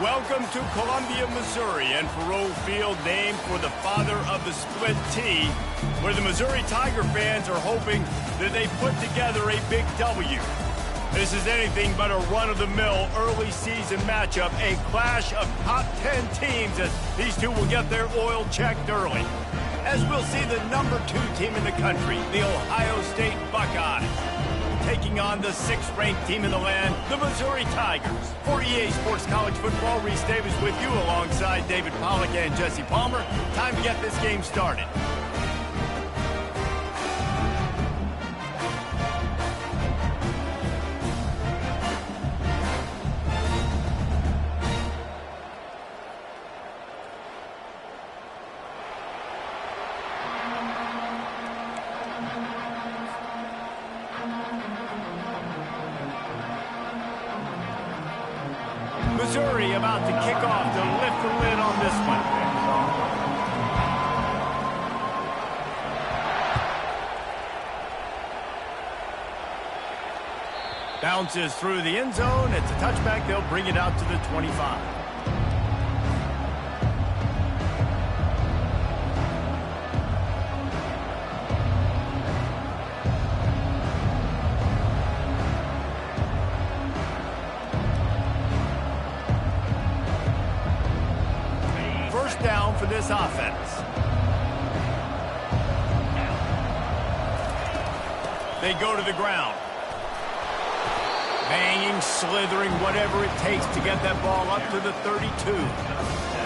Welcome to Columbia, Missouri, and Faurot Field, named for the father of the split T, where the Missouri Tiger fans are hoping that they put together a big W. This is anything but a run-of-the-mill early season matchup, a clash of top 10 teams as these two will get their oil checked early. As we'll see the number 2 team in the country, the Ohio State Buckeyes, taking on the 6th-ranked team in the land, the Missouri Tigers. For EA Sports College Football, Reese Davis with you alongside David Pollack and Jesse Palmer. Time to get this game started. Missouri about to kick off to lift the lid on this one. Bounces through the end zone. It's a touchback. They'll bring it out to the 25. Down for this offense. They go to the ground. Banging, slithering, whatever it takes to get that ball up to the 32.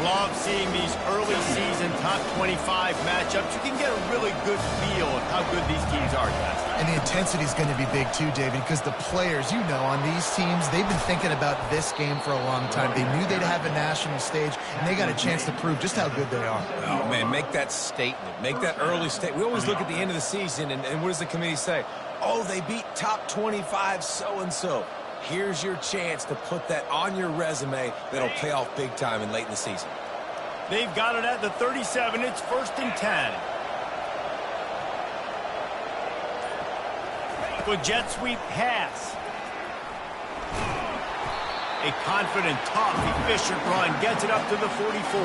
Love seeing these early season top 25 matchups. You can get a really good feel of how good these teams are, guys. And the intensity is going to be big too, David, because the players, you know, on these teams, they've been thinking about this game for a long time. They knew they'd have a national stage, and they got a chance to prove just how good they are. Oh, man, make that statement. Make that early statement. We always look at the end of the season, and what does the committee say? Oh, they beat top 25 so-and-so. Here's your chance to put that on your resume that'll pay off big time and late in the season. They've got it at the 37. It's 1st and 10. With jet sweep pass. A confident, tough, efficient run gets it up to the 44.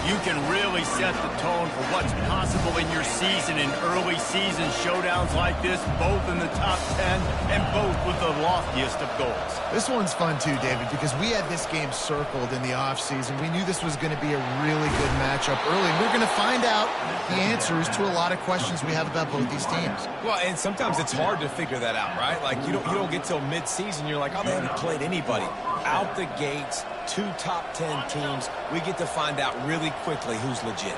You can really set the tone for what's possible in your season in early season showdowns like this, both in the top 10 and both with the loftiest of goals. This one's fun too, David, because we had this game circled in the offseason. We knew this was going to be a really good matchup early. We're going to find out the answers to a lot of questions we have about both these teams. Well, and sometimes it's hard to figure that out, right? Like, you don't get till mid-season, you're like, oh, they haven't played anybody. Out the gates, 2 top 10 teams, we get to find out really quickly who's legit.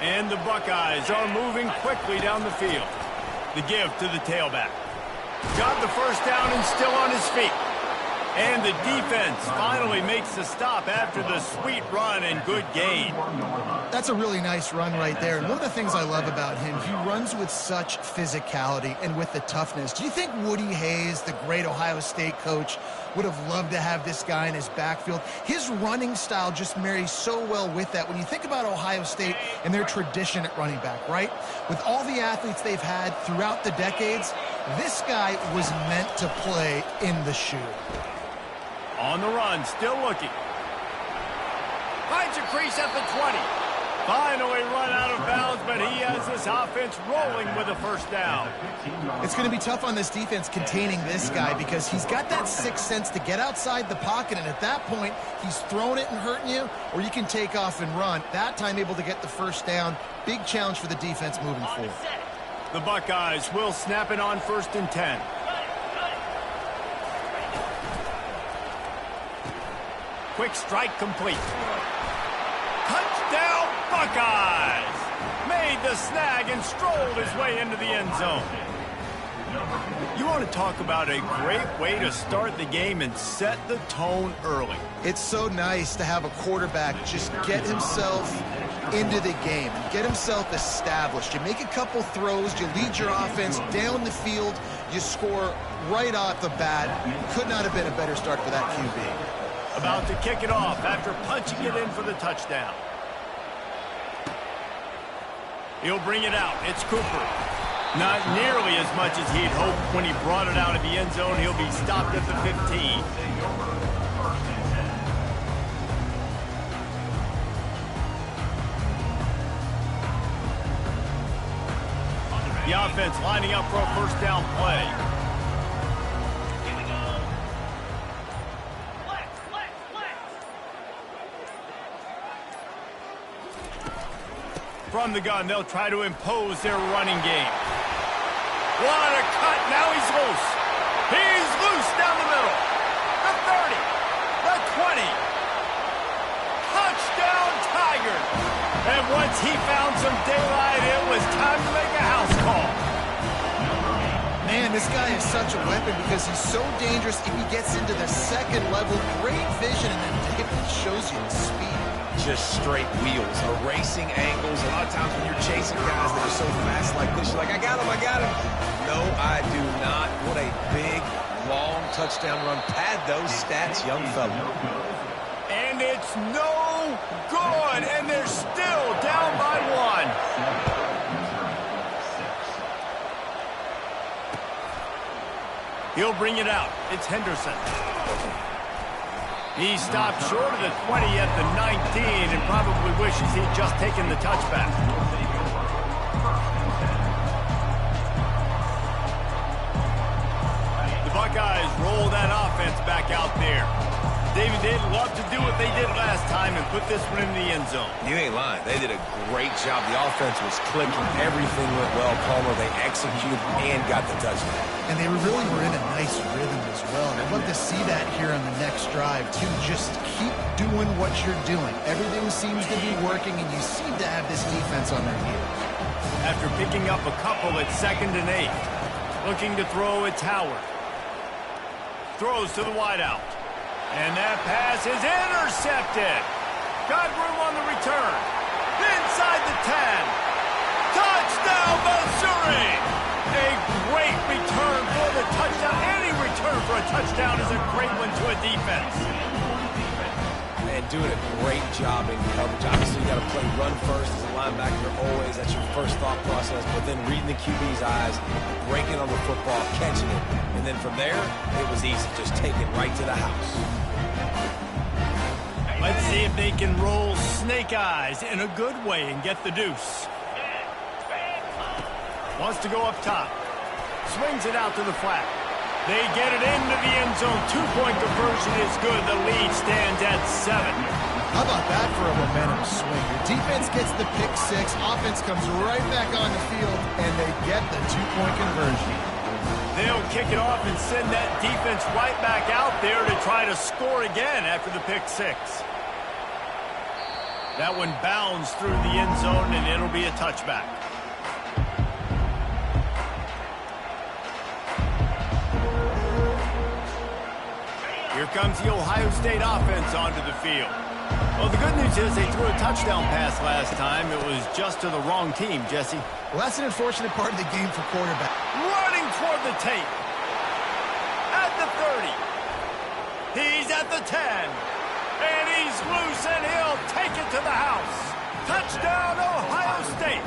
And the Buckeyes are moving quickly down the field. The give to the tailback. Got the first down and still on his feet. And the defense finally makes the stop after the sweet run and good gain. That's a really nice run right there. And one of the things I love about him, he runs with such physicality and with the toughness. Do you think Woody Hayes, the great Ohio State coach, would have loved to have this guy in his backfield? His running style just marries so well with that. When you think about Ohio State and their tradition at running back, right? With all the athletes they've had throughout the decades, this guy was meant to play in the shoe. On the run, still looking. Finds a crease at the 20. Finally run out of bounds, but he has this offense rolling with a first down. It's going to be tough on this defense containing this guy because he's got that sixth sense to get outside the pocket, and at that point, he's throwing it and hurting you, or you can take off and run. That time able to get the first down. Big challenge for the defense moving forward. The Buckeyes will snap it on 1st and 10. Quick strike complete. Touchdown, Buckeyes! Made the snag and strolled his way into the end zone. You want to talk about a great way to start the game and set the tone early. It's so nice to have a quarterback just get himself into the game, get himself established. You make a couple throws, you lead your offense down the field, you score right off the bat. Could not have been a better start for that QB. About to kick it off after punching it in for the touchdown. He'll bring it out. It's Cooper. Not nearly as much as he'd hoped when he brought it out of the end zone. He'll be stopped at the 15. The offense lining up for a first down play. From the gun, they'll try to impose their running game. What a cut. Now he's loose. He's loose down the middle. The 30. The 20. Touchdown, Tigers. And once he found some daylight, it was time to make a house call. Man, this guy is such a weapon because he's so dangerous if he gets into the second level. Great vision, and then David shows you the speed. Just straight wheels, erasing angles. A lot of times when you're chasing guys that are so fast like this, you're like, I got him, I got him. No, I do not. What a big, long touchdown run. Pad those stats, young fella. And it's no good, and they're still down by one. He'll bring it out. It's Henderson. He stopped short of the 20 at the 19 and probably wishes he'd just taken the touchback. The Buckeyes roll that offense back out there. David, they'd love to do what they did last time and put this one in the end zone. You ain't lying. They did a great job. The offense was clicking. Everything went well, Palmer. They executed and got the touchdown. And they really were in a nice rhythm as well. And I'd love to see that here on the next drive, too. Just keep doing what you're doing. Everything seems to be working, and you seem to have this defense on their heels. After picking up a couple at 2nd and 8. Looking to throw, it's Howard. Throws to the wideout. And that pass is intercepted. Got room on the return. Inside the 10. Touchdown, Missouri! A great return for the touchdown. Any return for a touchdown is a great one to a defense. And doing a great job in coverage. Obviously, you got to play run first as a linebacker always. That's your first thought process. But then reading the QB's eyes, breaking on the football, catching it. And then from there, it was easy. Just take it right to the house. Let's see if they can roll snake eyes in a good way and get the deuce. Wants to go up top. Swings it out to the flat. They get it into the end zone. 2-point conversion is good. The lead stands at 7. How about that for a momentum swing? Your defense gets the pick 6. Offense comes right back on the field, and they get the 2-point conversion. They'll kick it off and send that defense right back out there to try to score again after the pick 6. That one bounds through the end zone, and it'll be a touchback. Here comes the Ohio State offense onto the field. Well, the good news is they threw a touchdown pass last time. It was just to the wrong team, Jesse. Well, that's an unfortunate part of the game for quarterback. Running toward the tape. At the 30. He's at the 10. And he's loose, and he'll take it to the house. Touchdown, Ohio State.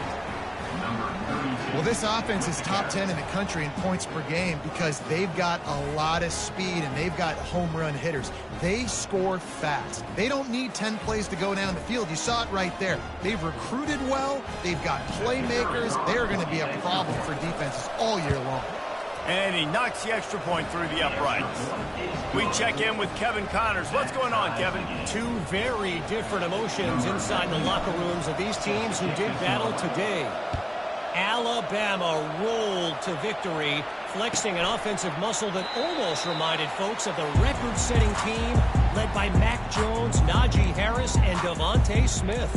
Well, this offense is top 10 in the country in points per game because they've got a lot of speed and they've got home run hitters. They score fast. They don't need 10 plays to go down the field. You saw it right there. They've recruited well. They've got playmakers. They're going to be a problem for defenses all year long. And he knocks the extra point through the uprights. We check in with Kevin Connors. What's going on, Kevin? Two very different emotions inside the locker rooms of these teams who did battle today. Alabama rolled to victory, flexing an offensive muscle that almost reminded folks of the record-setting team led by Mac Jones, Najee Harris, and Devontae Smith.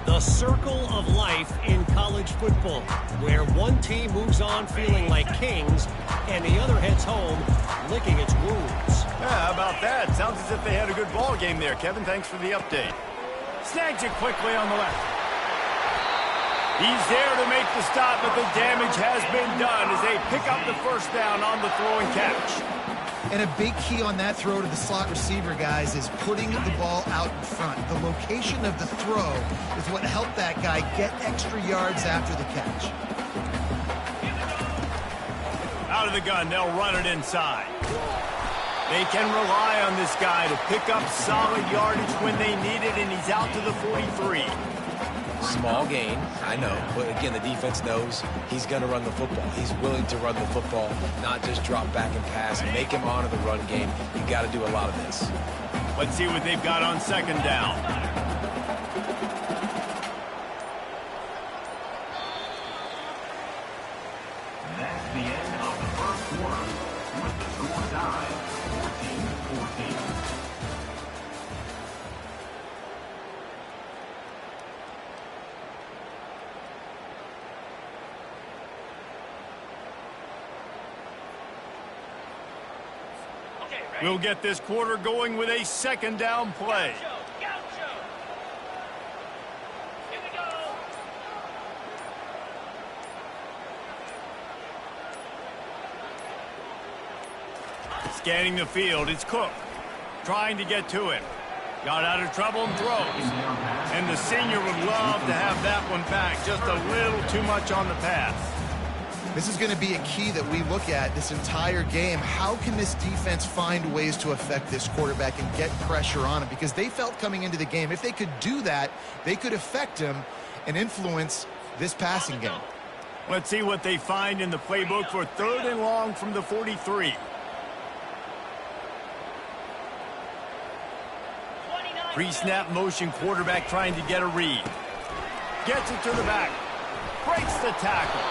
The circle of life in college football, where one team moves on feeling like kings and the other heads home licking its wounds. Yeah, how about that? Sounds as if they had a good ball game there, Kevin. Thanks for the update. Snags it quickly on the left. He's there to make the stop, but the damage has been done as they pick up the first down on the throw and catch. And a big key on that throw to the slot receiver, guys, is putting the ball out in front. The location of the throw is what helped that guy get extra yards after the catch. Out of the gun, they'll run it inside. They can rely on this guy to pick up solid yardage when they need it, and he's out to the 43. Small gain, I know. But again, the defense knows he's going to run the football. He's willing to run the football, not just drop back and pass. Make him honor the run game. You got to do a lot of this. Let's see what they've got on second down. That's the end of the first quarter with the score tied 14-14. We'll get this quarter going with a second down play. Scanning the field, it's Cook. Trying to get to it. Got out of trouble and throws. And the senior would love to have that one back. Just a little too much on the pass. This is going to be a key that we look at this entire game. How can this defense find ways to affect this quarterback and get pressure on him? Because they felt coming into the game, if they could do that, they could affect him and influence this passing game. Let's see what they find in the playbook for 3rd and long from the 43. Pre-snap motion quarterback trying to get a read. Gets it to the back. Breaks the tackle.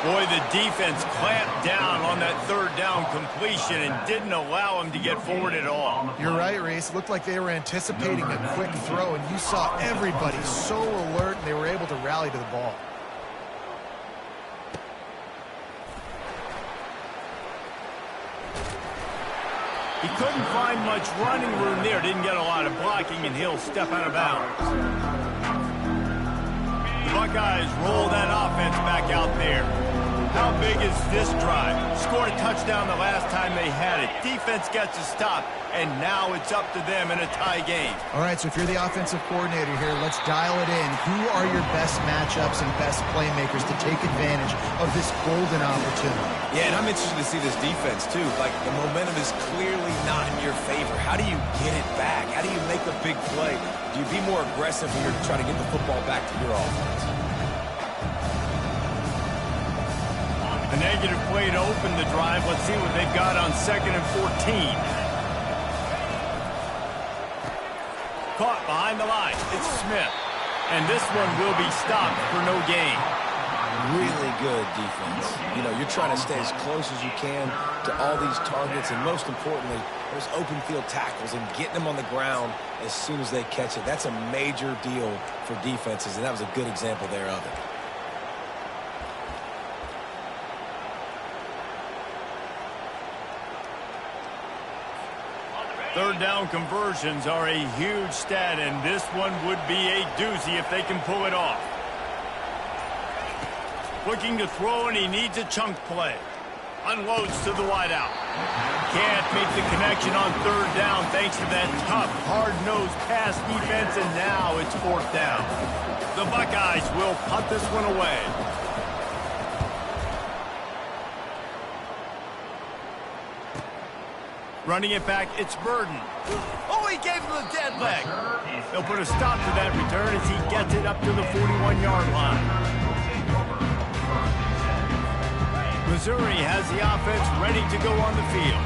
Boy, the defense clamped down on that 3rd down completion and didn't allow him to get forward at all. You're right, Reese. Looked like they were anticipating a quick throw, and you saw everybody so alert, and they were able to rally to the ball. He couldn't find much running room there. Didn't get a lot of blocking, and he'll step out of bounds. The Buckeyes roll that offense back out there. How big is this drive? Scored a touchdown the last time they had it. Defense gets a stop, and now it's up to them in a tie game. All right, so if you're the offensive coordinator here, let's dial it in. Who are your best matchups and best playmakers to take advantage of this golden opportunity? Yeah, and I'm interested to see this defense, too. Like, the momentum is clearly not in your favor. How do you get it back? How do you make a big play? Do you be more aggressive when you're trying to get the football back to your offense? A negative play to open the drive. Let's see what they've got on 2nd and 14. Caught behind the line. It's Smith. And this one will be stopped for no gain. Really good defense. You know, you're trying to stay as close as you can to all these targets, and most importantly, those open field tackles and getting them on the ground as soon as they catch it. That's a major deal for defenses, and that was a good example there of it. Third down conversions are a huge stat, and this one would be a doozy if they can pull it off. Looking to throw, and he needs a chunk play. Unloads to the wideout. Can't make the connection on 3rd down thanks to that tough, hard-nosed pass defense, and now it's 4th down. The Buckeyes will punt this one away. Running it back, it's Burden. Oh, he gave him the dead leg. They'll put a stop to that return as he gets it up to the 41-yard line. Missouri has the offense ready to go on the field.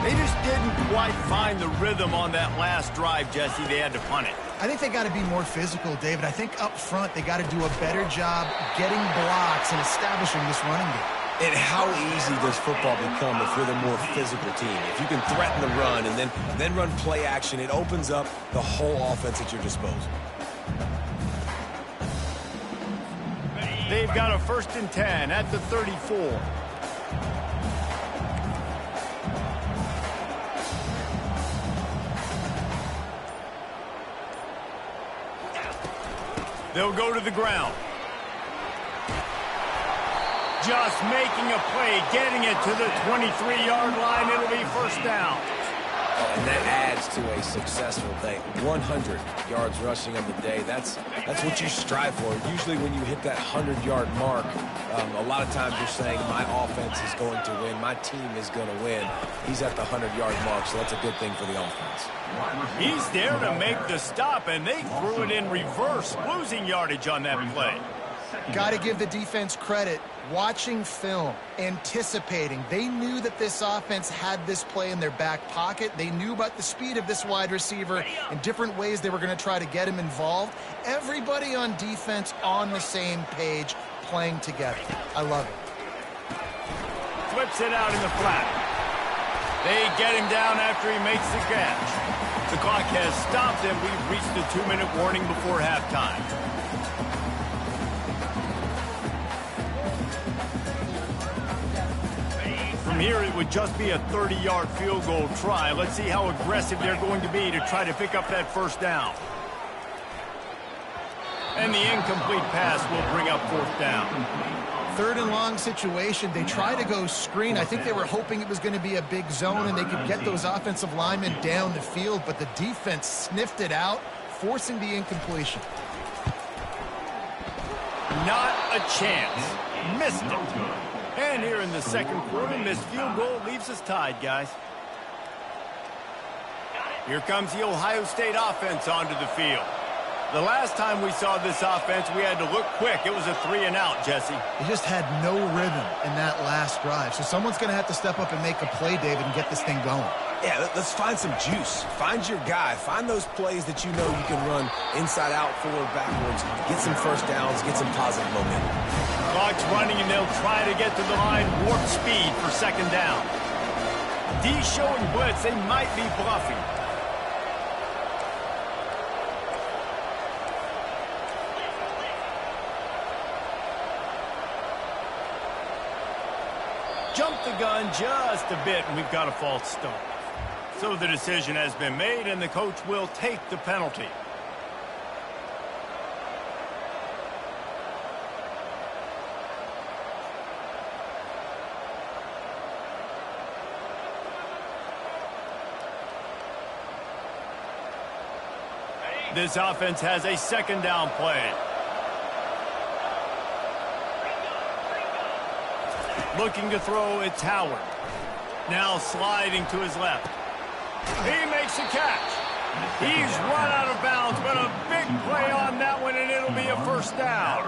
They just didn't quite find the rhythm on that last drive, Jesse. They had to punt it. I think they got to be more physical, David. I think up front they got to do a better job getting blocks and establishing this running game. And how easy does football become if you're the more physical team? If you can threaten the run and then run play action, it opens up the whole offense at your disposal. They've got a 1st and 10 at the 34. They'll go to the ground. Just making a play, getting it to the 23-yard line. It'll be 1st down. And that adds to a successful day. 100 yards rushing on the day. That's what you strive for. Usually when you hit that 100-yard mark, a lot of times you're saying, my offense is going to win. My team is going to win. He's at the 100-yard mark, so that's a good thing for the offense. He's there to make the stop, and they threw it in reverse, losing yardage on that play. Got to give the defense credit. Watching film, anticipating. They knew that this offense had this play in their back pocket. They knew about the speed of this wide receiver and different ways they were going to try to get him involved. Everybody on defense on the same page, playing together. I love it. Flips it out in the flat. They get him down after he makes the catch. The clock has stopped, and we've reached the 2-minute warning before halftime. From here, it would just be a 30-yard field goal try. Let's see how aggressive they're going to be to try to pick up that first down. And the incomplete pass will bring up fourth down. 3rd and long situation. They try to go screen. I think they were hoping it was going to be a big zone and they could get those offensive linemen down the field, but the defense sniffed it out, forcing the incompletion. Not a chance. Missed it. And here in the second quarter, missed field goal leaves us tied, guys. Here comes the Ohio State offense onto the field. The last time we saw this offense, we had to look quick. It was a 3-and-out, Jesse. They just had no rhythm in that last drive. So someone's going to have to step up and make a play, David, and get this thing going. Yeah, let's find some juice. Find your guy. Find those plays that you know you can run inside out, forward, backwards. Get some first downs. Get some positive momentum. Clock's running, and they'll try to get to the line warp speed for second down. D showing blitz. They might be bluffing. Jumped the gun just a bit, and we've got a false start. So the decision has been made, and the coach will take the penalty. This offense has a second down play. Looking to throw, it's Howard. Now sliding to his left. He makes a catch. He's run out of bounds, but a big play on that one, and it'll be a first down.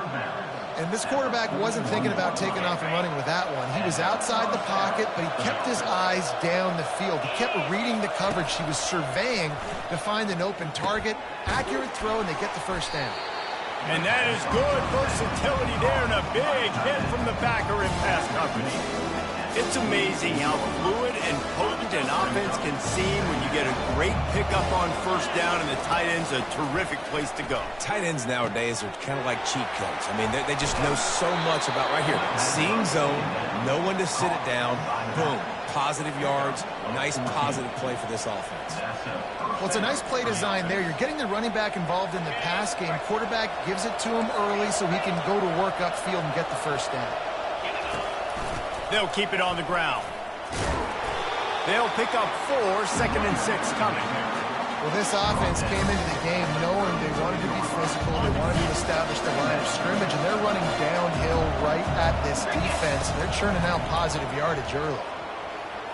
And this quarterback wasn't thinking about taking off and running with that one. He was outside the pocket, but he kept his eyes down the field. He kept reading the coverage. He was surveying to find an open target. Accurate throw, and they get the first down. And that is good versatility there, and a big hit from the backer in pass coverage. It's amazing how fluid and potent an offense can seem when you get a great pickup on first down, and the tight end's a terrific place to go. Tight ends nowadays are kind of like cheat codes. I mean, they just know so much about right here. Seeing zone, know when to sit it down, boom, positive yards, nice positive play for this offense. Well, it's a nice play design there. You're getting the running back involved in the pass game. Quarterback gives it to him early so he can go to work upfield and get the first down. They'll keep it on the ground. They'll pick up 4, 2nd and 6 coming. Well, this offense came into the game knowing they wanted to be physical, they wanted to establish the line of scrimmage, and they're running downhill right at this defense. They're churning out positive yardage early.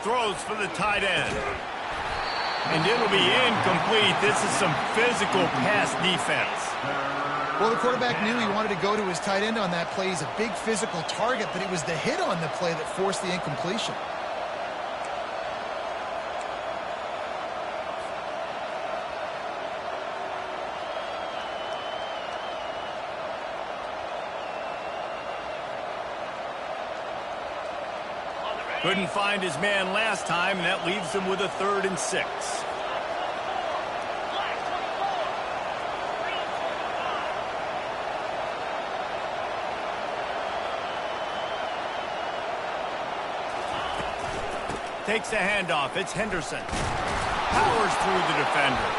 Throws for the tight end. And it'll be incomplete. This is some physical pass defense. Well, the quarterback knew he wanted to go to his tight end on that play. He's a big physical target, but it was the hit on the play that forced the incompletion. Couldn't find his man last time, and that leaves him with a 3rd and 6. Takes the handoff. It's Henderson. Powers through the defender.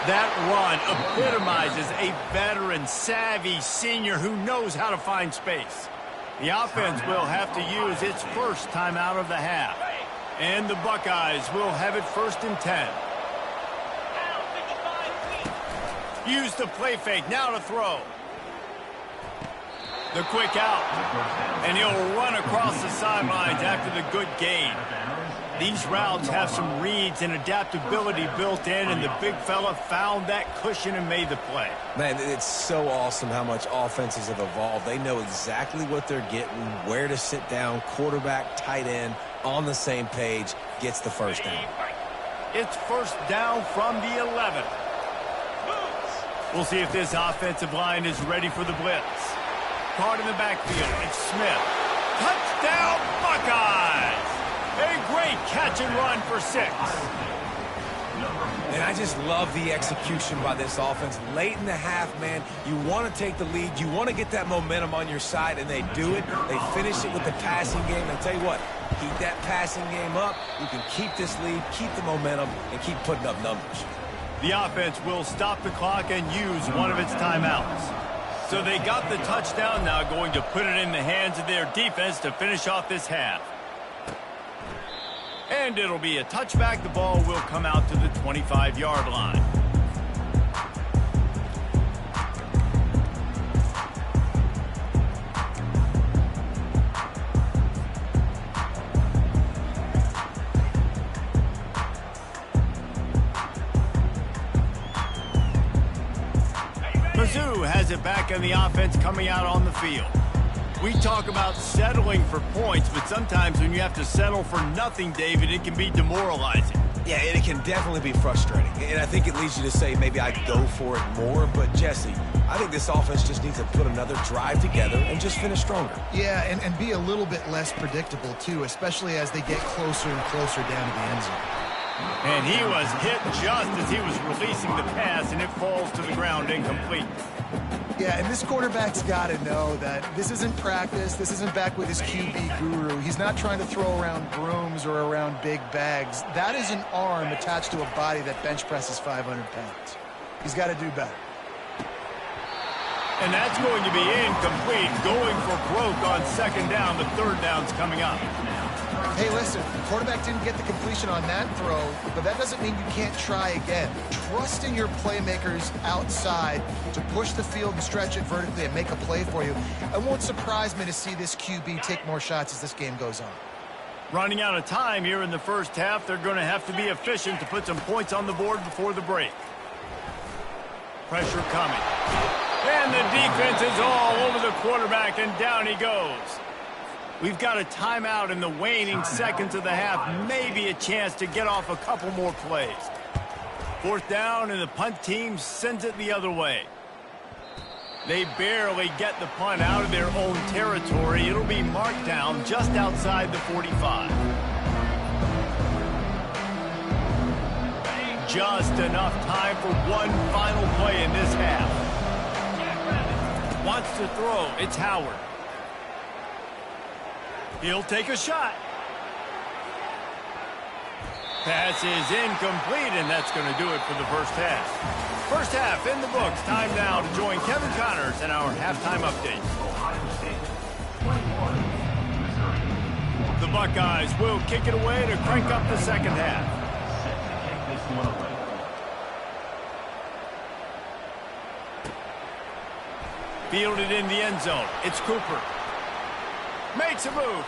That run epitomizes a veteran, savvy senior who knows how to find space. The offense will have to use its first timeout of the half. And the Buckeyes will have it 1st and 10. Use the play fake. Now to throw. The quick out. And he'll run across the sidelines after the good gain. These routes have some reads and adaptability built in, and the big fella found that cushion and made the play. Man, it's so awesome how much offenses have evolved. They know exactly what they're getting, where to sit down, quarterback, tight end, on the same page, gets the first down. It's 1st down from the 11. We'll see if this offensive line is ready for the blitz. Caught in the backfield. It's Smith. Touchdown, Buckeyes! A great catch and run for 6. And I just love the execution by this offense. Late in the half, man, you want to take the lead. You want to get that momentum on your side, and they do it. They finish it with the passing game. And I tell you what, keep that passing game up. You can keep this lead, keep the momentum, and keep putting up numbers. The offense will stop the clock and use one of its timeouts. So they got the touchdown, now going to put it in the hands of their defense to finish off this half. And it'll be a touchback. The ball will come out to the 25-yard line. Mizzou has it back in the offense coming out on the field. We talk about settling for points, but sometimes when you have to settle for nothing, David, it can be demoralizing. Yeah, and it can definitely be frustrating. And I think it leads you to say maybe I'd go for it more. But, Jesse, I think this offense just needs to put another drive together and just finish stronger. Yeah, and be a little bit less predictable, too, especially as they get closer and closer down to the end zone. And he was hit just as he was releasing the pass, and it falls to the ground incomplete. Yeah, and this quarterback's got to know that this isn't practice. This isn't back with his QB guru. He's not trying to throw around brooms or around big bags. That is an arm attached to a body that bench presses 500 pounds. He's got to do better. And that's going to be incomplete. Going for broke on 2nd down. The 3rd down's coming up. Hey, listen, the quarterback didn't get the completion on that throw, but that doesn't mean you can't try again. Trust in your playmakers outside to push the field and stretch it vertically and make a play for you. It won't surprise me to see this QB take more shots as this game goes on. Running out of time here in the 1st half, they're going to have to be efficient to put some points on the board before the break. Pressure coming. And the defense is all over the quarterback, and down he goes. We've got a timeout in the waning seconds of the half. Maybe a chance to get off a couple more plays. 4th down, and the punt team sends it the other way. They barely get the punt out of their own territory. It'll be marked down just outside the 45. Just enough time for one final play in this half. Wants to throw. It's Howard. He'll take a shot. Pass is incomplete, and that's going to do it for the 1st half. 1st half in the books. Time now to join Kevin Connors in our halftime update. The Buckeyes will kick it away to crank up the 2nd half. Fielded in the end zone. It's Cooper. Makes a move.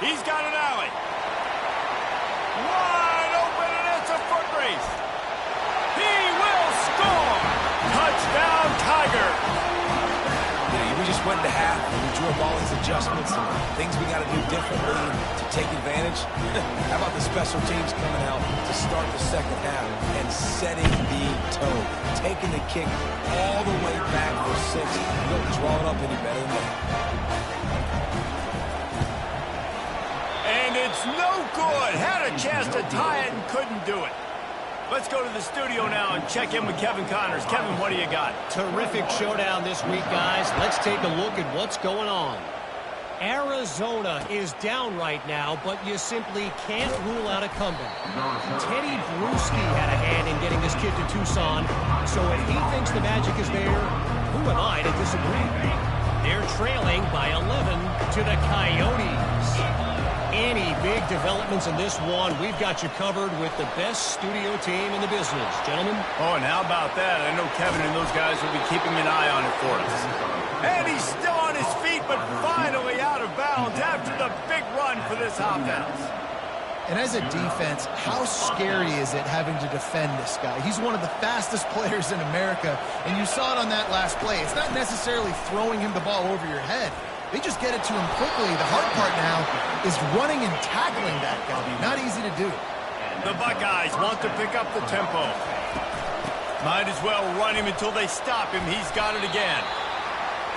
He's got an alley. Wide open, and it's a foot race. He will score. Touchdown, Tiger. We just went to half, and we drew up all these adjustments and things we got to do differently to take advantage. How about the special teams coming out to start the 2nd half and setting the tone, taking the kick all the way back for 6. You don't draw it up any better than that. And it's no good. Had a chance to tie it and couldn't do it. Let's go to the studio now and check in with Kevin Connors. Kevin, what do you got? Terrific showdown this week, guys. Let's take a look at what's going on. Arizona is down right now, but you simply can't rule out a comeback. Teddy Bruschi had a hand in getting this kid to Tucson, so if he thinks the magic is there, who am I to disagree? They're trailing by 11 to the Coyotes. any big developments in this one, we've got you covered with the best studio team in the business. Gentlemen? Oh, and how about that? I know Kevin and those guys will be keeping an eye on it for us. And he's still on his feet, but finally out of bounds after the big run for this offense. And as a defense, how scary is it having to defend this guy? He's one of the fastest players in America, and you saw it on that last play. It's not necessarily throwing him the ball over your head. They just get it to him quickly. The hard part now is running and tackling that guy. Not easy to do. The Buckeyes want to pick up the tempo. Might as well run him until they stop him. He's got it again.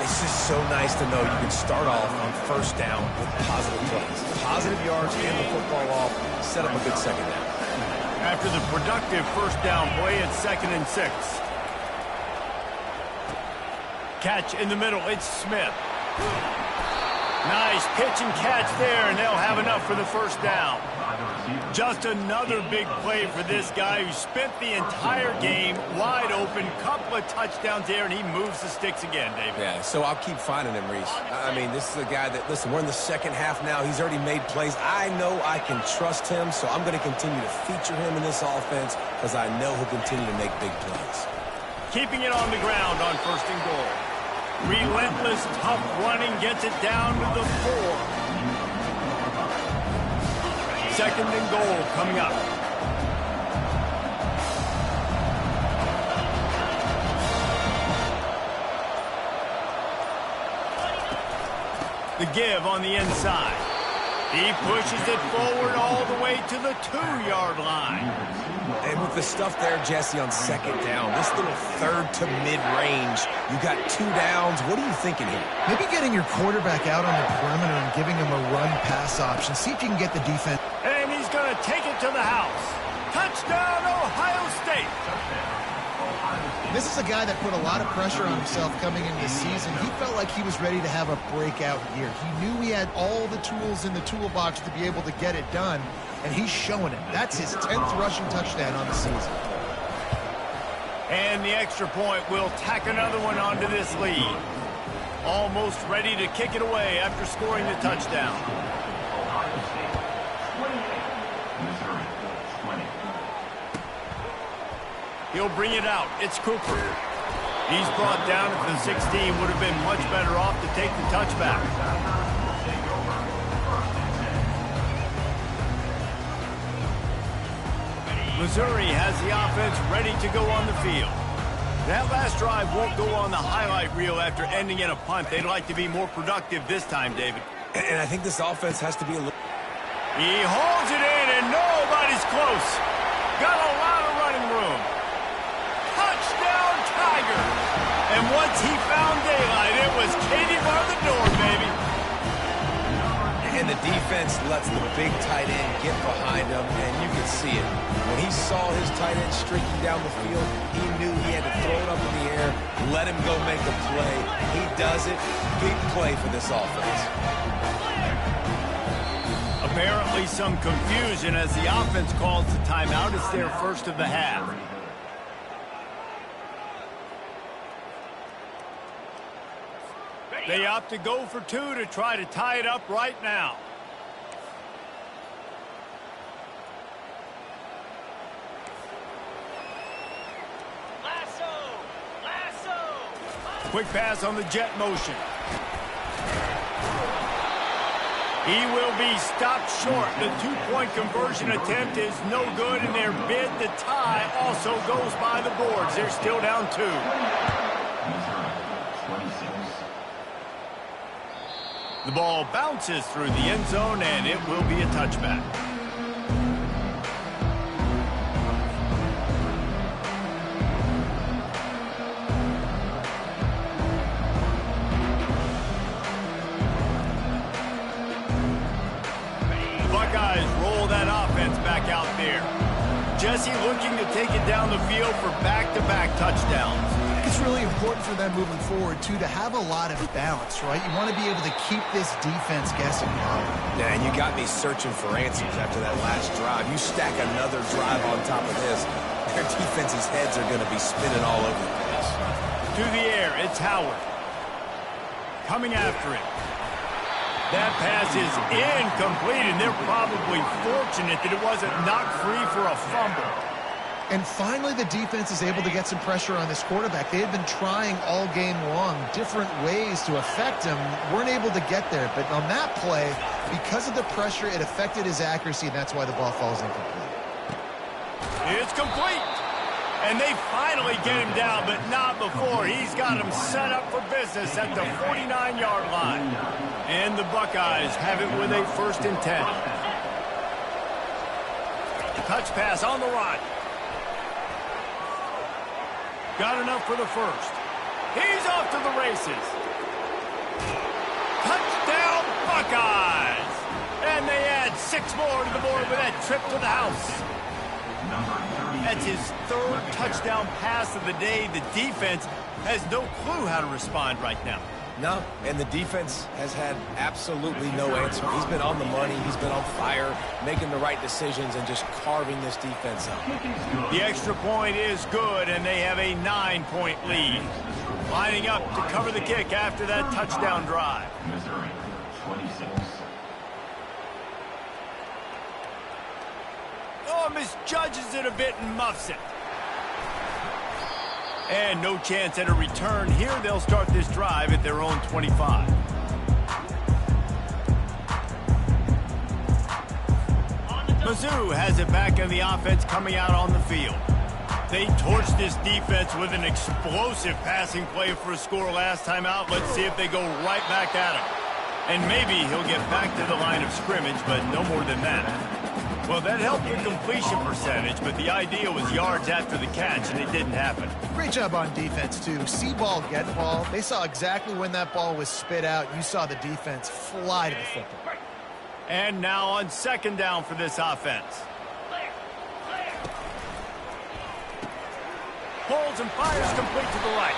It's just so nice to know you can start off on first down with positive plays. Positive yards, hand the football off, set up a good second down. After the productive first down play, it's 2nd and 6. Catch in the middle, it's Smith. Nice pitch and catch there, and they'll have enough for the first down. Just another big play for this guy who spent the entire game wide open. Couple of touchdowns there, and he moves the sticks again, David. Yeah, so I'll keep finding him, Reese. I mean, this is a guy that, listen, we're in the second half now. He's already made plays. I know I can trust him, so I'm going to continue to feature him in this offense because I know he'll continue to make big plays. Keeping it on the ground on 1st and goal. Relentless, tough running gets it down to the 4. 2nd and goal coming up. The give on the inside. He pushes it forward all the way to the 2-yard line. And with the stuff there, Jesse, on 2nd down, this little 3rd to mid-range, you got 2 downs. What are you thinking here? Maybe getting your quarterback out on the perimeter and giving him a run-pass option. See if you can get the defense. And he's going to take it to the house. Touchdown, Ohio State. This is a guy that put a lot of pressure on himself coming into the season. He felt like he was ready to have a breakout year. He knew he had all the tools in the toolbox to be able to get it done, and he's showing it. That's his 10th rushing touchdown on the season. And the extra point will tack another one onto this lead. Almost ready to kick it away after scoring the touchdown. He'll bring it out. It's Cooper. He's brought down at the 16. Would have been much better off to take the touchback. Missouri has the offense ready to go on the field. That last drive won't go on the highlight reel after ending in a punt. They'd like to be more productive this time, David. And I think this offense has to be a little... He holds it in, and nobody's close. Got a lot of running room. Touchdown, Tiger. And once he found daylight, it was Katie bar the door, baby. And the defense lets the big tight end get behind him, and you can see it. When he saw his tight end streaking down the field, he knew he had to throw it up in the air, let him go make a play. He does it. Big play for this offense. Apparently some confusion as the offense calls the timeout. It's their first of the half. They opt to go for 2 to try to tie it up right now. Quick pass on the jet motion. He will be stopped short. The 2-point conversion attempt is no good, and their bid to tie also goes by the boards. They're still down 2. The ball bounces through the end zone, and it will be a touchback. The Buckeyes roll that offense back out there. Jesse looking to take it down the field for back-to-back touchdowns. It's really important for them moving forward, too, to have a lot of balance, right? You want to be able to keep this defense guessing. Yeah, and you got me searching for answers after that last drive. You stack another drive on top of this, their defense's heads are going to be spinning all over the place. To the air, it's Howard. Coming after it. That pass is incomplete, and they're probably fortunate that it wasn't knocked free for a fumble. And finally, the defense is able to get some pressure on this quarterback. They had been trying all game long different ways to affect him, weren't able to get there. But on that play, because of the pressure, it affected his accuracy, and that's why the ball falls incomplete. It's complete. And they finally get him down, but not before. He's got him set up for business at the 49-yard line. And the Buckeyes have it with a 1st and 10. Touch pass on the run. Got enough for the first. He's off to the races. Touchdown, Buckeyes! And they add 6 more to the board with that trip to the house. That's his 3rd touchdown pass of the day. The defense has no clue how to respond right now. No, and the defense has had absolutely no answer. He's been on the money. He's been on fire, making the right decisions and just carving this defense up. The extra point is good, and they have a 9-point lead. Lining up to cover the kick after that touchdown drive. Missouri, 26. Oh, misjudges it a bit and muffs it. And no chance at a return here. They'll start this drive at their own 25. Mizzou has it back in the offense coming out on the field. They torched this defense with an explosive passing play for a score last time out. Let's see if they go right back at him. And maybe he'll get back to the line of scrimmage, but no more than that. Well, that helped the completion percentage, but the idea was yards after the catch, and it didn't happen. Great job on defense, too. See ball, get ball. They saw exactly when that ball was spit out. You saw the defense fly to the football. And now on 2nd down for this offense. Holds and fires complete to the right.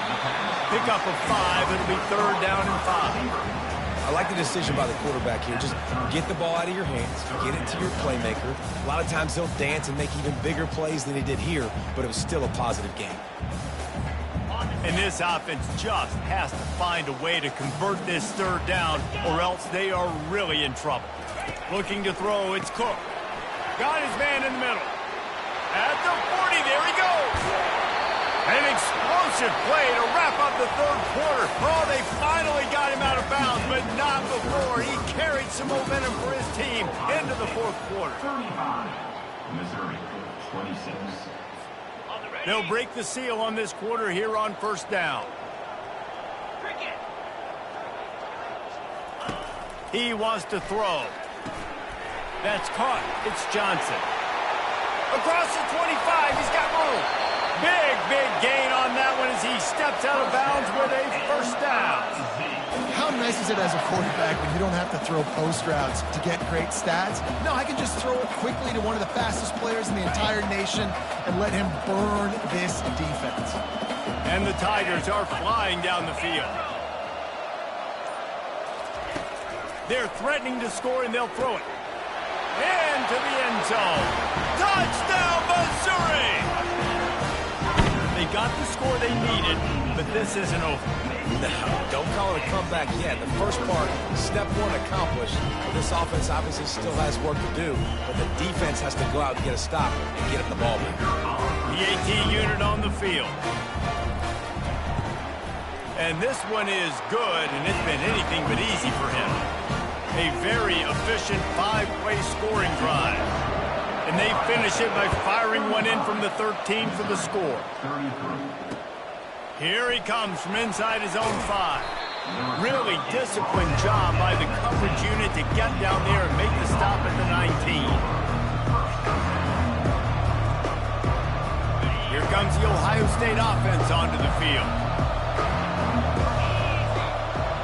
Pick up of 5. It'll be 3rd down and 5. I like the decision by the quarterback here. Just get the ball out of your hands, get it to your playmaker. A lot of times he'll dance and make even bigger plays than he did here, but it was still a positive game. And this offense just has to find a way to convert this 3rd down, or else they are really in trouble. Looking to throw, it's Cook. Got his man in the middle. At the 40, there he goes. An explosive play to wrap up the 3rd quarter. Oh, they finally got him out of bounds, but not before. He carried some momentum for his team into the 4th quarter. 35. Missouri, 26. They'll break the seal on this quarter here on 1st down. He wants to throw. That's caught. It's Johnson. Across the 25, he's got room. Big gain on that one as he steps out of bounds with a 1st down. How nice is it as a quarterback when you don't have to throw post routes to get great stats? No, I can just throw it quickly to one of the fastest players in the entire nation and let him burn this defense. And the Tigers are flying down the field. They're threatening to score, and they'll throw it. Into the end zone. Touchdown, Missouri! They got the score they needed, but this isn't over. No, don't call it a comeback yet. The first part, step 1 accomplished. This offense obviously still has work to do, but the defense has to go out and get a stop and get at the ball back. The AT unit on the field. And this one is good, and it's been anything but easy for him. A very efficient 5-play scoring drive. And they finish it by firing one in from the 13 for the score. 33. Here he comes from inside his own 5. Really disciplined job by the coverage unit to get down there and make the stop at the 19. Here comes the Ohio State offense onto the field.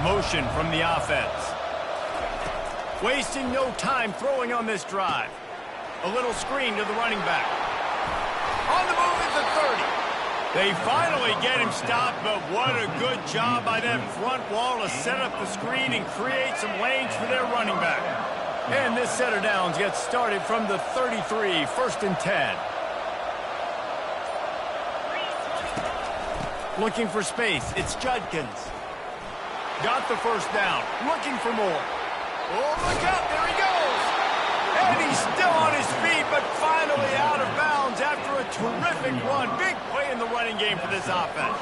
Motion from the offense. Wasting no time throwing on this drive. A little screen to the running back. On the move at the 30. They finally get him stopped, but what a good job by that front wall to set up the screen and create some lanes for their running back. And this set of downs gets started from the 33, 1st and 10. Looking for space, it's Judkins. Got the 1st down, looking for more. Oh, look out, there he goes. And he's still on his feet, but finally out of bounds after a terrific run. Big play in the running game for this offense.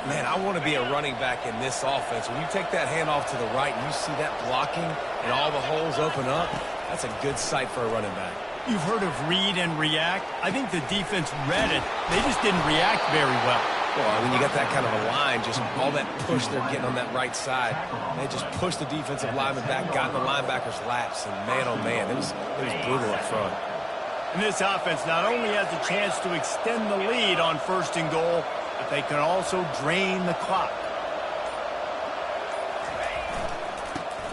Man, I want to be a running back in this offense. When you take that handoff to the right and you see that blocking and all the holes open up, that's a good sight for a running back. You've heard of read and react. I think the defense read it. They just didn't react very well. Well, when you got that kind of a line, just all that push they're getting on that right side, they just pushed the defensive lineman back, got in the linebacker's laps, and man, oh man, it was brutal up front. And this offense not only has a chance to extend the lead on 1st and goal, but they can also drain the clock.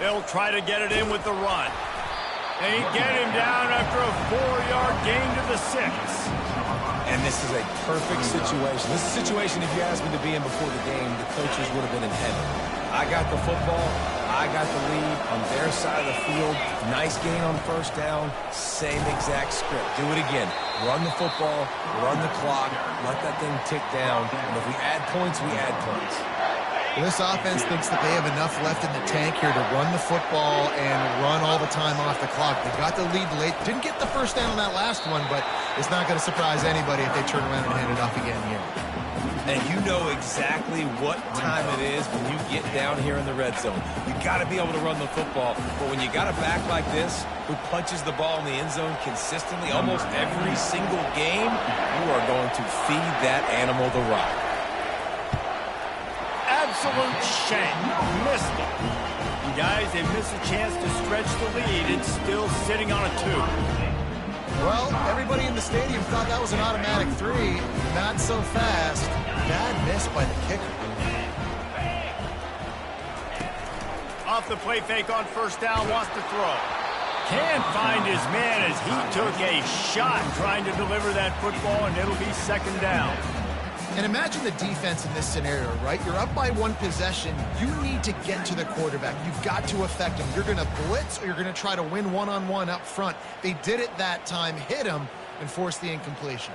They'll try to get it in with the run. They get him down after a 4-yard gain to the 6. And this is a perfect situation. This is a situation, if you asked me to be in before the game, the coaches would have been in heaven. I got the football. I got the lead on their side of the field. Nice gain on 1st down. Same exact script. Do it again. Run the football, run the clock, let that thing tick down. And if we add points, we add points. Well, this offense thinks that they have enough left in the tank here to run the football and run all the time off the clock. They got the lead late. Didn't get the 1st down on that last one, but it's not going to surprise anybody if they turn around and hand it off again here. And you know exactly what time it is when you get down here in the red zone. You got to be able to run the football. But when you got a back like this who punches the ball in the end zone consistently almost every single game, you are going to feed that animal the rock. Absolute shank. Missed it. You guys, they miss a chance to stretch the lead. It's still sitting on a 2. Well, everybody in the stadium thought that was an automatic 3. Not so fast. Bad miss by the kicker. Off the play fake on 1st down, wants to throw. Can't find his man as he took a shot trying to deliver that football, and it'll be 2nd down. And imagine the defense in this scenario, right? You're up by 1 possession. You need to get to the quarterback. You've got to affect him. You're going to blitz or you're going to try to win one-on-one up front. They did it that time, hit him, and forced the incompletion.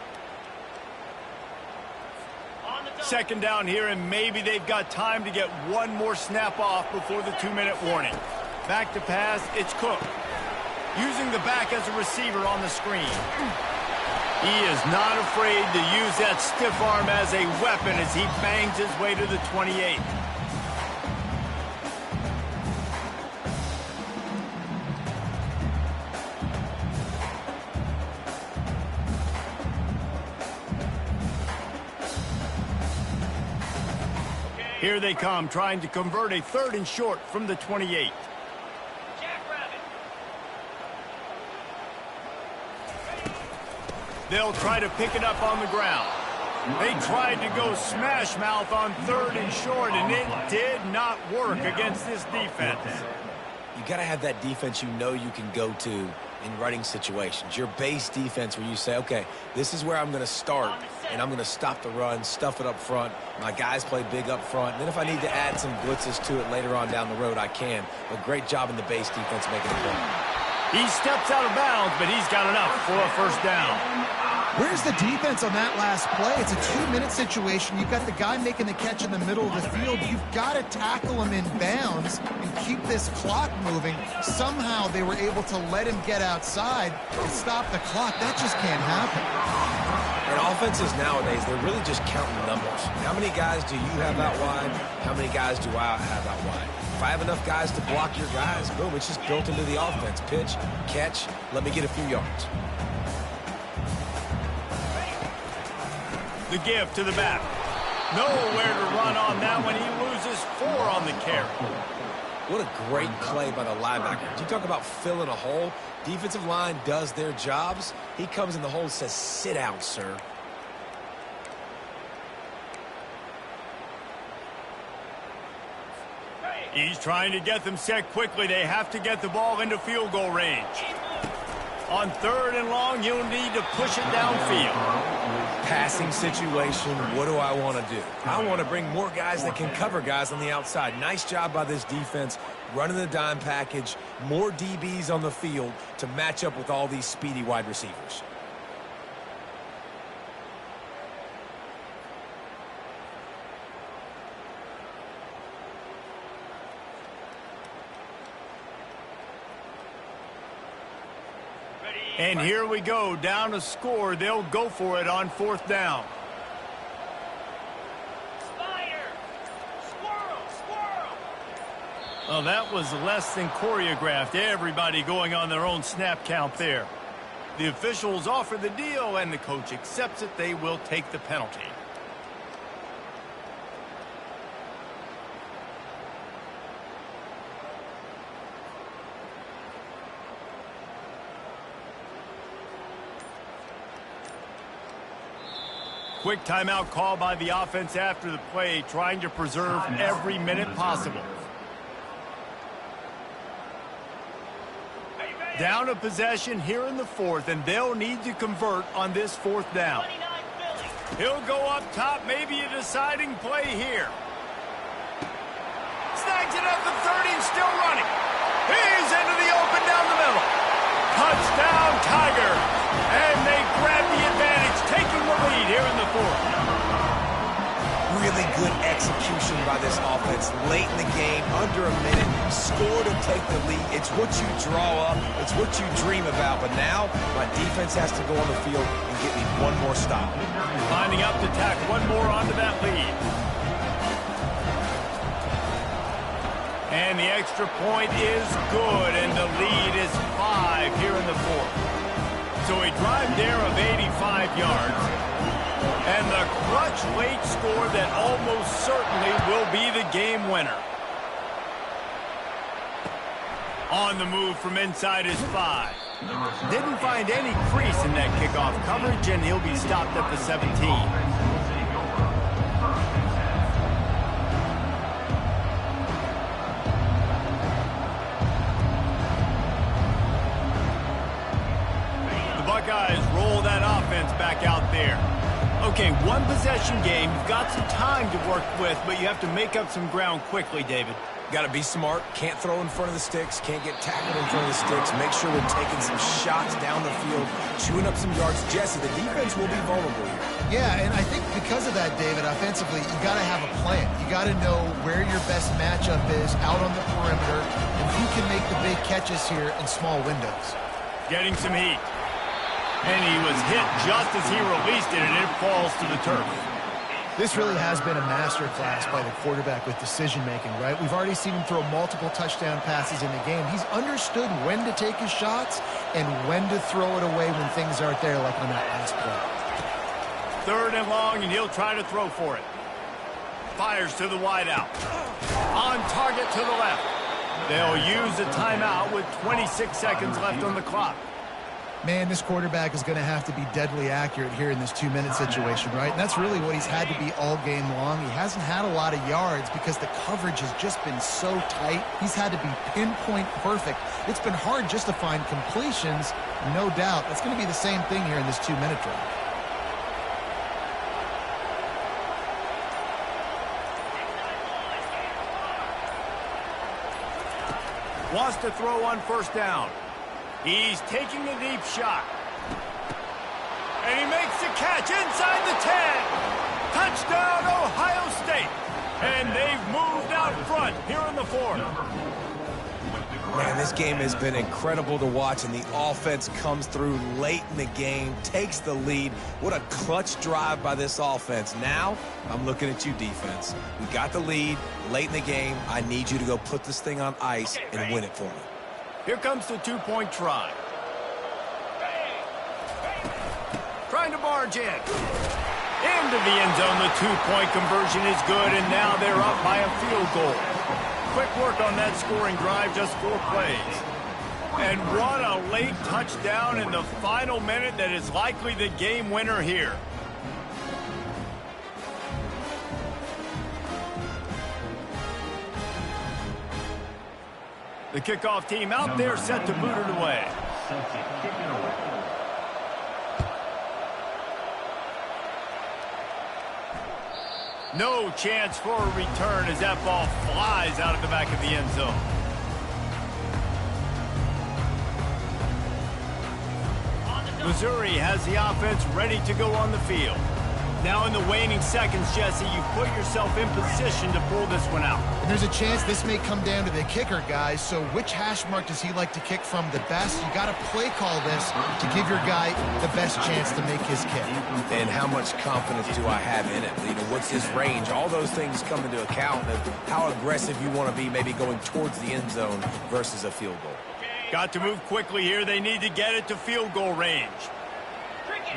2nd down here, and maybe they've got time to get one more snap off before the 2-minute warning. Back to pass, it's Cook. Using the back as a receiver on the screen. He is not afraid to use that stiff arm as a weapon as he bangs his way to the 28. Here they come, trying to convert a 3rd and short from the 28. They'll try to pick it up on the ground. They tried to go smash mouth on 3rd and short, and it did not work against this defense. You got to have that defense you know you can go to in running situations. Your base defense where you say, okay, this is where I'm going to start, and I'm going to stop the run, stuff it up front. My guys play big up front. And then if I need to add some blitzes to it later on down the road, I can. But great job in the base defense making a play. He steps out of bounds, but he's got enough for a 1st down. Where's the defense on that last play? It's a 2-minute situation. You've got the guy making the catch in the middle of the field. You've got to tackle him in bounds and keep this clock moving. Somehow they were able to let him get outside and stop the clock. That just can't happen. And offenses nowadays, they're really just counting numbers. How many guys do you have out wide? How many guys do I have out wide? If I have enough guys to block your guys, boom, it's just built into the offense. Pitch, catch, let me get a few yards. The give to the back. Nowhere to run on that one. He loses 4 on the carry. What a great play by the linebacker. You talk about filling a hole. Defensive line does their jobs. He comes in the hole and says, sit down, sir. He's trying to get them set quickly. They have to get the ball into field goal range. On 3rd and long, you'll need to push it downfield. Passing situation, what do I want to do? I want to bring more guys that can cover guys on the outside. Nice job by this defense, running the dime package, more DBs on the field to match up with all these speedy wide receivers. And here we go, down a score. They'll go for it on 4th down. Well, that was less than choreographed. Everybody going on their own snap count there. The officials offer the deal, and the coach accepts it. They will take the penalty. Quick timeout call by the offense after the play, trying to preserve every minute possible. Down a possession here in the 4th, and they'll need to convert on this 4th down. He'll go up top, maybe a deciding play here. Snags it at the 30 and still running. He's into the open down the middle. Touchdown, Tigers. And they grab the advantage, taking the lead here in the 4th. Really good execution by this offense late in the game, under a minute, score to take the lead. It's what you draw up, it's what you dream about, but now my defense has to go on the field and get me one more stop. Lining up to tack one more onto that lead. And the extra point is good, and the lead is 5 here in the 4th. So a drive there of 85 yards. And the clutch late score that almost certainly will be the game winner. On the move from inside his 5. Didn't find any crease in that kickoff coverage, and he'll be stopped at the 17. The Buckeyes roll that offense back out there. Okay, one possession game. You've got some time to work with, but you have to make up some ground quickly, David. Got to be smart. Can't throw in front of the sticks. Can't get tackled in front of the sticks. Make sure we're taking some shots down the field, chewing up some yards. Jesse, the defense will be vulnerable here. Yeah, and I think because of that, David, offensively, you got to have a plan. You got to know where your best matchup is out on the perimeter and who can make the big catches here in small windows. Getting some heat. And he was hit just as he released it, and it falls to the turf. This really has been a masterclass by the quarterback with decision-making, right? We've already seen him throw multiple touchdown passes in the game. He's understood when to take his shots and when to throw it away when things aren't there, like on that last play. 3rd and long, and he'll try to throw for it. Fires to the wideout. On target to the left. They'll use a timeout with 26 seconds left on the clock. Man, this quarterback is going to have to be deadly accurate here in this 2-minute situation, right? And that's really what he's had to be all game long. He hasn't had a lot of yards because the coverage has just been so tight. He's had to be pinpoint perfect. It's been hard just to find completions, no doubt. That's going to be the same thing here in this 2-minute drive. Wants to throw on 1st down. He's taking a deep shot. And he makes the catch inside the 10. Touchdown, Ohio State. And they've moved out front here in the 4th. Man, this game has been incredible to watch, and the offense comes through late in the game, takes the lead. What a clutch drive by this offense. Now, I'm looking at you, defense. We got the lead late in the game. I need you to go put this thing on ice and win it for me. Here comes the 2-point try. Trying to barge in. Into the end zone, the 2-point conversion is good, and now they're up by a field goal. Quick work on that scoring drive, just 4 plays. And what a late touchdown in the final minute that is likely the game winner here. The kickoff team out there set to boot it away. No chance for a return as that ball flies out of the back of the end zone. Missouri has the offense ready to go on the field. Now in the waning seconds, Jesse, you've put yourself in position to pull this one out. And there's a chance this may come down to the kicker, guys. So which hash mark does he like to kick from the best? You got to play call this to give your guy the best chance to make his kick. And how much confidence do I have in it? You know, what's his range? All those things come into account of how aggressive you want to be, maybe going towards the end zone versus a field goal. Got to move quickly here. They need to get it to field goal range.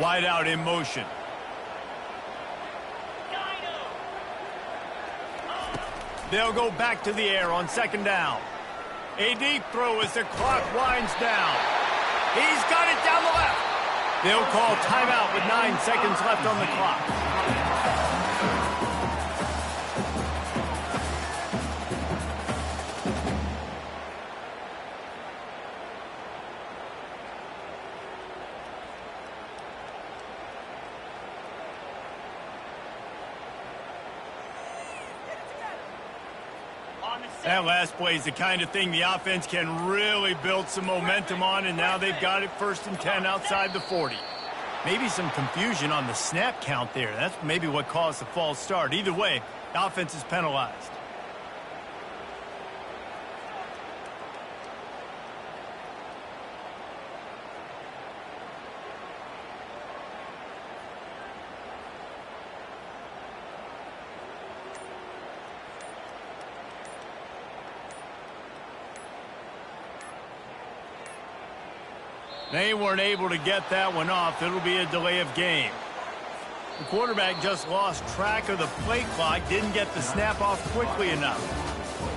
Wide out in motion. They'll go back to the air on second down. A deep throw as the clock winds down. He's got it down the left. They'll call timeout with 9 seconds left on the clock. That last play is the kind of thing the offense can really build some momentum on, and now they've got it 1st and 10 outside the 40. Maybe some confusion on the snap count there. That's maybe what caused the false start. Either way, the offense is penalized. They weren't able to get that one off. It'll be a delay of game. The quarterback just lost track of the play clock, didn't get the snap off quickly enough.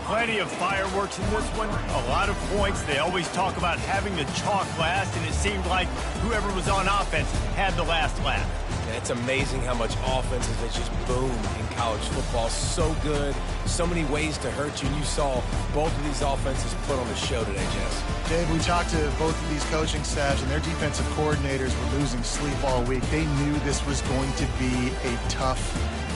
Plenty of fireworks in this one, a lot of points. They always talk about having the chalk last, and it seemed like whoever was on offense had the last laugh. Yeah, it's amazing how much offenses that just boom in college football. So good, so many ways to hurt you. And you saw both of these offenses put on a show today, Jess. Dave, we talked to both of these coaching staffs, and their defensive coordinators were losing sleep all week. They knew this was going to be a tough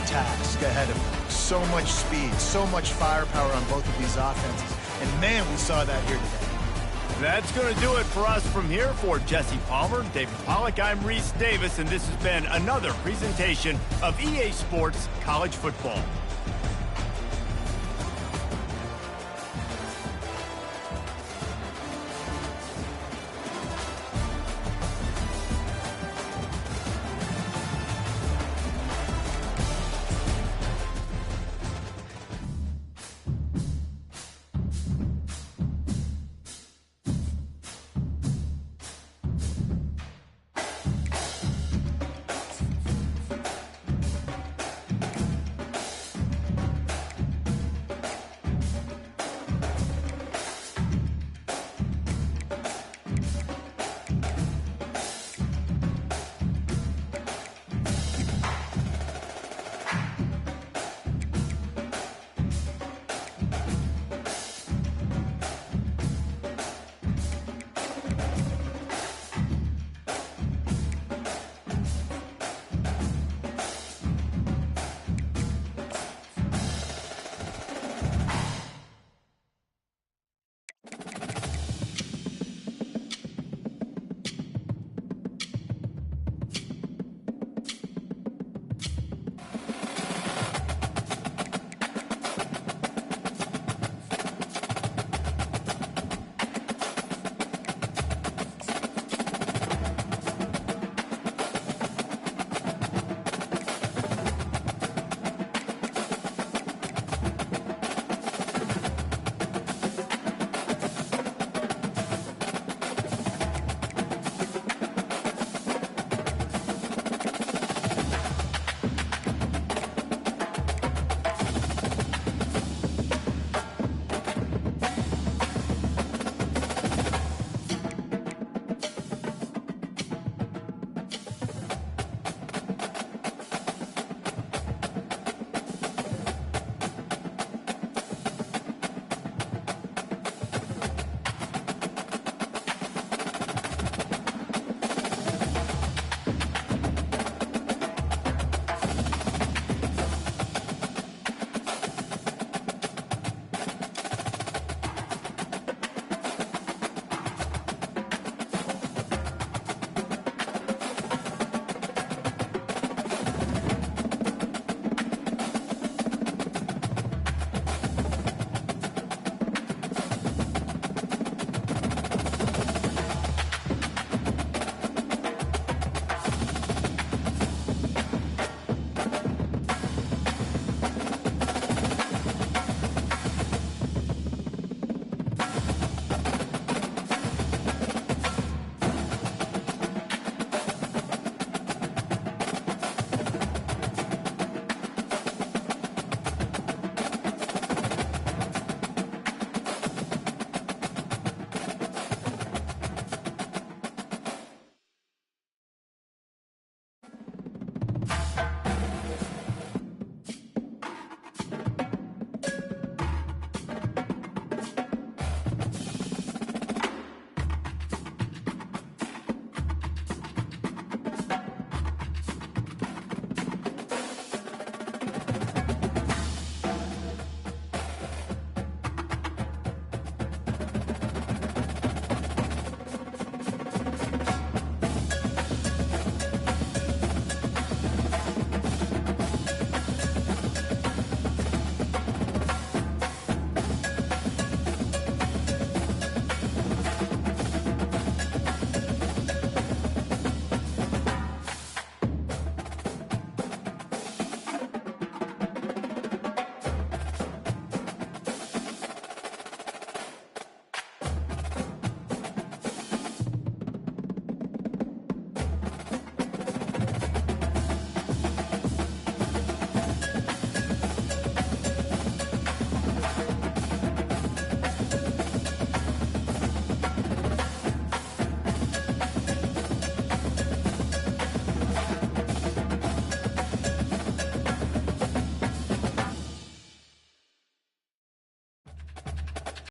task ahead of them. So much speed, so much firepower on both of these offenses. And, man, we saw that here today. That's going to do it for us from here. For Jesse Palmer, David Pollack, I'm Reese Davis, and this has been another presentation of EA Sports College Football.